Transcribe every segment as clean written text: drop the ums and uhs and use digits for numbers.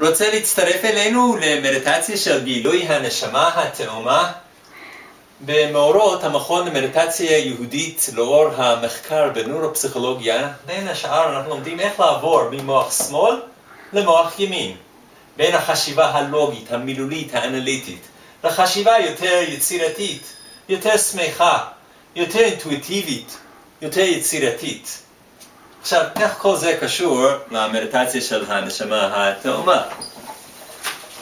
רוצה להצטרף אלינו למדיטציה של גילוי הנשמה התאומה? במאורות המכון למדיטציה יהודית לאור המחקר בנוירופסיכולוגיה, בין השאר אנחנו לומדים איך לעבור ממוח שמאל למוח ימין, בין החשיבה הלוגית, המילולית, האנליטית, לחשיבה יותר יצירתית, יותר שמחה, יותר אינטואיטיבית, יותר יצירתית. עכשיו, איך כל זה קשור למדיטציה של הנשמה התאומה?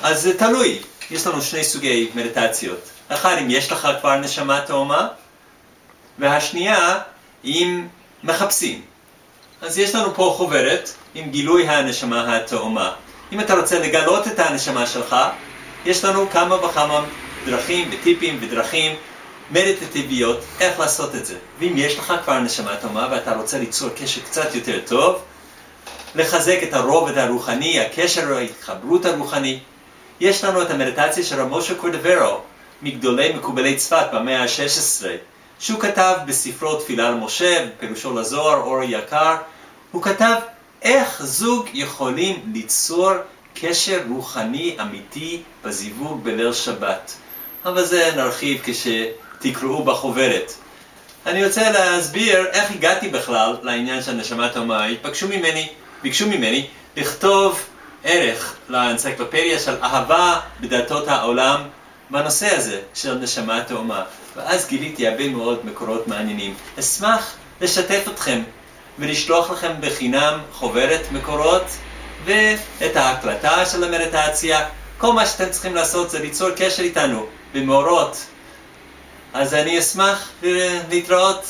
אז זה תלוי. יש לנו שני סוגי מדיטציות. אחד, אם יש לך כבר נשמה תאומה, והשנייה, אם מחפשים. אז יש לנו פה חוברת עם גילוי הנשמה התאומה. אם אתה רוצה לגלות את הנשמה שלך, יש לנו כמה וכמה דרכים וטיפים ודרכים מדיטטיביות איך לעשות את זה. ואם יש לך כבר נשמה תאומה ואתה רוצה ליצור קשר קצת יותר טוב, לחזק את הרובד הרוחני, הקשר, ההתחברות הרוחני, יש לנו את המדיטציה של רב משה קורדוברו, מגדולי מקובלי צפת במאה ה-16, שהוא כתב בספרו תפילה למשה, פירושו לזוהר, אור יקר, הוא כתב איך זוג יכולים ליצור קשר רוחני אמיתי בזיווג בליל שבת. אבל זה נרחיב כשתקראו בחוברת. אני רוצה להסביר איך הגעתי בכלל לעניין של נשמה תאומה. ביקשו ממני לכתוב ערך לאנציקלופדיה של אהבה בדתות העולם בנושא הזה של נשמה תאומה. ואז גיליתי הרבה מאוד מקורות מעניינים. אשמח לשתף אתכם ולשלוח לכם בחינם חוברת מקורות ואת ההקלטה של המדיטציה. כל מה שאתם צריכים לעשות זה ליצור קשר איתנו במאורות. אז אני אשמח להתראות.